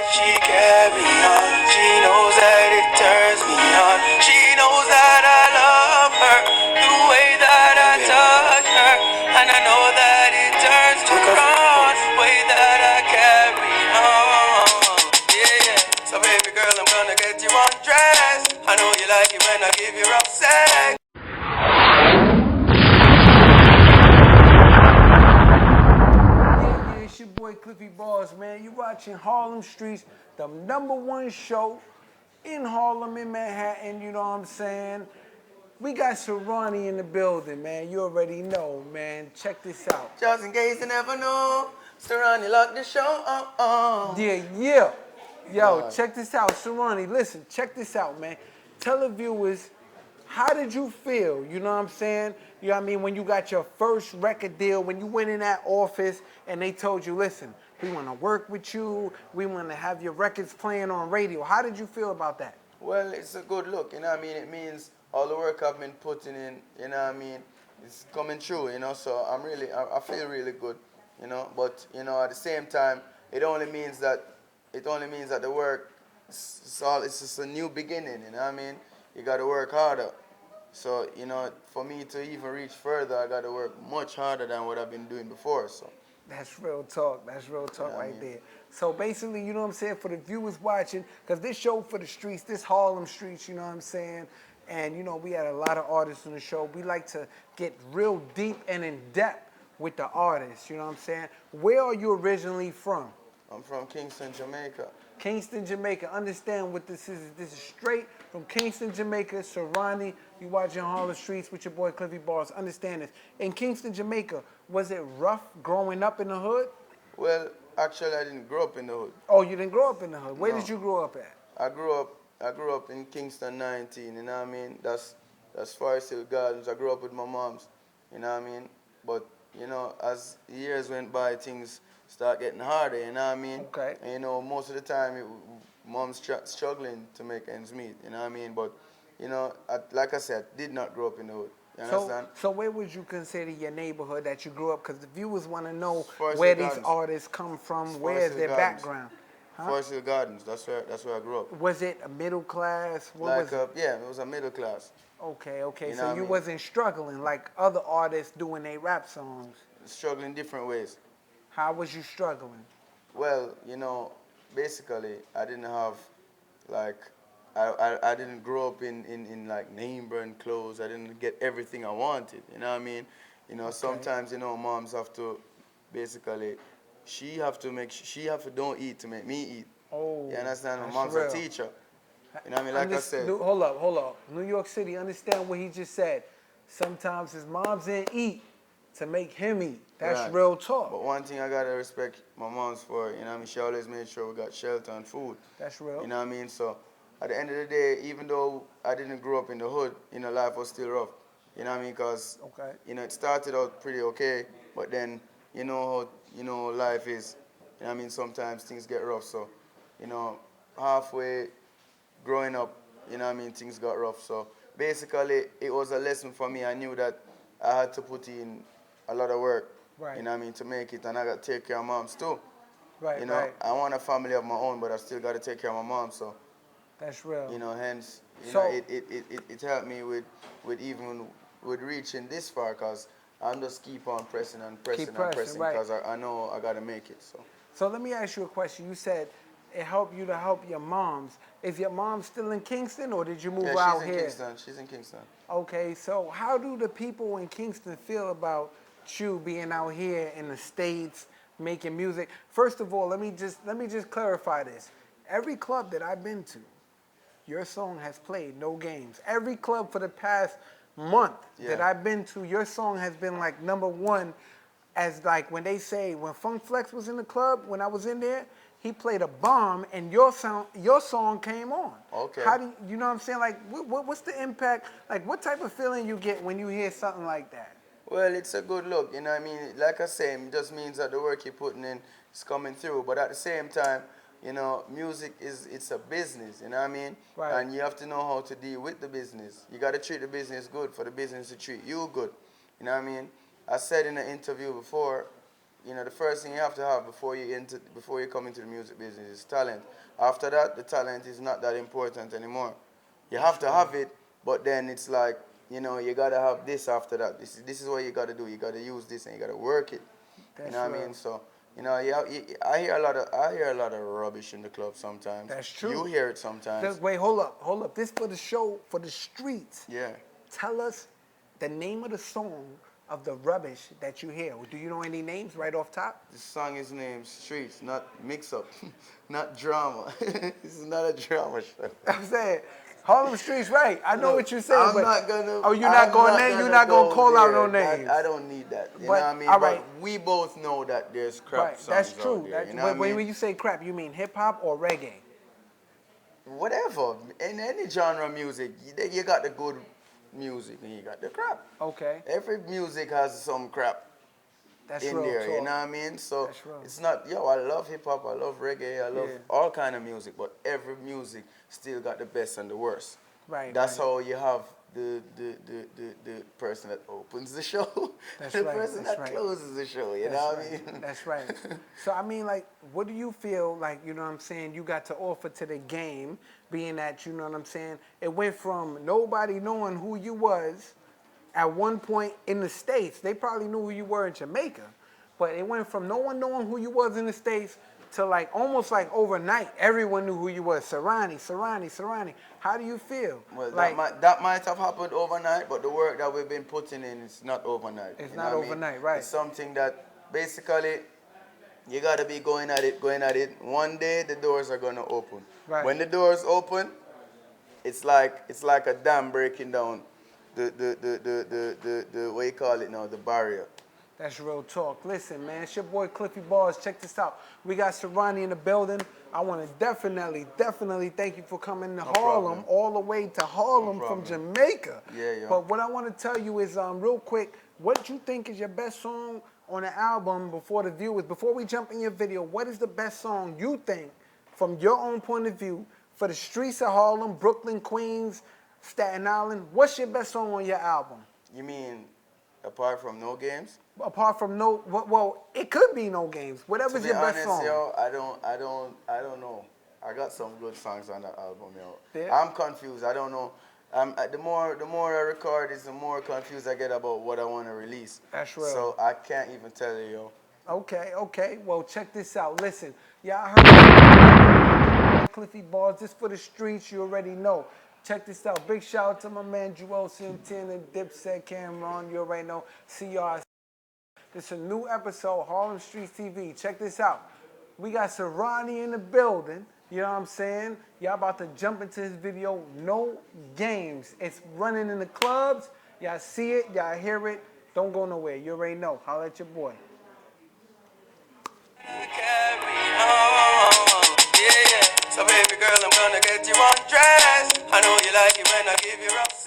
She carry on. She knows that it turns me on. She knows that I love her the way that I touch her, and I know that it turns her on the way that I carry on. Yeah, yeah. So baby girl, I'm gonna get you undressed. I know you like it when I give you rough sex. It's your boy Cliffy Barz, man. You watching Harlem Streets, the #1 show in Harlem, in Manhattan, you know what I'm saying? We got Serani in the building, man. You already know, man. Check this out. Just in case you never know, Serani lock the show. Yeah. Yo, check this out. Serani, listen, check this out, man. Tell the viewers, how did you feel, you know what I'm saying? You know what I mean? When you got your first record deal, when you went in that office and they told you, listen, we want to work with you, we want to have your records playing on radio. How did you feel about that? Well, it's a good look, you know what I mean? It means all the work I've been putting in, you know what I mean, it's coming true, you know, so I feel really good, you know, but, you know, at the same time, it only means that the work, it's just a new beginning, you know what I mean? You got to work harder. So, you know, for me to even reach further, I got to work much harder than what I've been doing before, so. That's real talk. That's real talk right mean? there. So basically, you know what I'm saying, for the viewers watching, because this show for the streets, this Harlem Streets, you know what I'm saying, and, you know, we had a lot of artists on the show. We like to get real deep and in depth with the artists, you know what I'm saying? Where are you originally from? I'm from Kingston, Jamaica. Kingston, Jamaica. Understand what this is. This is straight from Kingston, Jamaica. Serani, you watching Harlem Streets with your boy Cliffy Barz. Understand this. In Kingston, Jamaica, was it rough growing up in the hood? Well, actually, I didn't grow up in the hood. Oh, you didn't grow up in the hood. Where No. did you grow up at? I grew up in Kingston 19, you know what I mean? That's Forest Hill Gardens. I grew up with my moms, you know what I mean? But, you know, as years went by, things start getting harder, you know what I mean? Okay. And, you know, most of the time, mom's struggling to make ends meet, you know what I mean? But, you know, like I said, did not grow up in the hood. You understand? So where would you consider your neighborhood that you grew up? Because the viewers want to know Forest where Hill these Gardens. artists come from, where Forest is Hill their Gardens. background. Huh? Forest Hill Gardens, that's where I grew up. Was it a middle class? What was it? Yeah, it was a middle class. Okay. You know So what I you mean? wasn't struggling like other artists doing their rap songs. Struggling different ways. How was you struggling? Well, you know, basically, I didn't have, like, I didn't grow up in like name brand clothes. I didn't get everything I wanted. You know what I mean? You know, sometimes, you know, moms have to, basically, she have to don't eat to make me eat. Oh, You understand? My that's mom's real. a teacher. You know what I mean? Like I said. Hold up. New York City, understand what he just said. Sometimes his moms didn't eat to make him eat. That's Right. real talk. But one thing I gotta respect my mom's for, you know what I mean? She always made sure we got shelter and food. That's real. You know what I mean? So at the end of the day, even though I didn't grow up in the hood, you know, life was still rough. You know what I mean? Because, Okay. you know, it started out pretty okay, but then, you know how, you know, life is. You know what I mean? Sometimes things get rough. So, you know, halfway growing up, you know what I mean, things got rough. So basically, it was a lesson for me. I knew that I had to put in a lot of work, Right. you know what I mean, to make it. And I got to take care of moms too. Right, You know, right. I want a family of my own, but I still got to take care of my mom. So, That's real. you know, hence, you So- know, it helped me with even with reaching this far, because I'm just keep on pressing and pressing pressing, and pressing, right. because I know I got to make it. So let me ask you a question. You said it helped you to help your moms. Is your mom still in Kingston, or did you move Yeah, out she's in here? Kingston. She's in Kingston. Okay, so how do the people in Kingston feel about you being out here in the States making music? First of all, let me just clarify this. Every club that I've been to, your song has played, no games. Every club for the past month that Yeah. I've been to, your song has been like #1, as like when they say, when Funk Flex was in the club, when I was in there, he played a bomb and your song came on. Okay. How do you know what I'm saying? Like, what's the impact? Like, what type of feeling you get when you hear something like that? Well, it's a good look, you know what I mean? Like I say, it just means that the work you're putting in is coming through. But at the same time, you know, music it's a business, you know what I mean? Right. And you have to know how to deal with the business. You got to treat the business good for the business to treat you good. You know what I mean? I said in an interview before, the first thing you have to have before you come into the music business is talent. After that, the talent is not that important anymore. You have to have it, but then it's like, you gotta have this after that. This is what you gotta do. You gotta use this and you gotta work it. That's You know what I real. mean? So, I hear a lot of rubbish in the club sometimes. That's true. You hear it sometimes. Wait, hold up. This for the show, for the streets. Yeah. Tell us the name of the song of the rubbish that you hear. Do you know any names right off top? This song is named Streets, not Mix Up, not Drama. This is not a drama show. I'm saying Harlem Streets, right? I know what you're saying, I'm but not gonna. oh, you're not going there. You're not gonna call out no names. I don't need that. You know But, what I mean? all right. But we both know that there's crap Right, songs that's true. out there. You know But what I mean? when you say crap, you mean hip hop or reggae? Whatever. In any genre of music, you got the good music and you got the crap. Okay, Every music has some crap that's in real there. talk. You know what I mean? So That's real. it's not. I love hip hop. I love reggae. I love Yeah. all kind of music. But every music still got the best and the worst. Right. That's right. how you have the person that opens the show, That's the right, person that's that right. closes the show. You That's know what right. I mean? That's right. So I mean, like, what do you feel like? You know what I'm saying? You got to offer to the game, being that you know what I'm saying. It went from nobody knowing who you was at one point in the States. They probably knew who you were in Jamaica, but it went from no one knowing who you was in the States to like almost like overnight, everyone knew who you was. Serani. How do you feel? Well, like, that might have happened overnight, but the work that we've been putting in is not overnight. It's you not know what I mean? overnight, right. It's something that basically you got to be going at it. One day the doors are going to open. Right. When the doors open, it's like a dam breaking down the what you call it now, the barrier. That's real talk. Listen, man, it's your boy Cliffy Barz. Check this out. We got Serani in the building. I want to definitely thank you for coming to Harlem, problem. all the way to Harlem from problem. Jamaica. Yeah. But what I want to tell you is, real quick, what you think is your best song on the album before the viewers, before we jump in your video, what is the best song you think, from your own point of view, for the streets of Harlem, Brooklyn, Queens, Staten Island? What's your best song on your album? You mean apart from No Games? Apart from well, it could be No Games. Whatever's your best song. Yo, I don't know. I got some good songs on that album, yo. Yeah. I'm confused. I don't know. The more I record, the more confused I get about what I want to release. That's real. So I can't even tell you, yo. Okay. Well, check this out. Listen, y'all heard Cliffy Barz. This for the streets. You already know. Check this out. Big shout out to my man Joel Sintin and Dipset Cameron. You already know. See y'all. This is a new episode, Harlem Streets TV. Check this out. We got Serani in the building. You know what I'm saying? Y'all about to jump into this video. No Games. It's running in the clubs. Y'all see it. Y'all hear it. Don't go nowhere. You already know. Holla at your boy. So baby girl, I'm gonna get you undressed. I know you like it when I give you rough.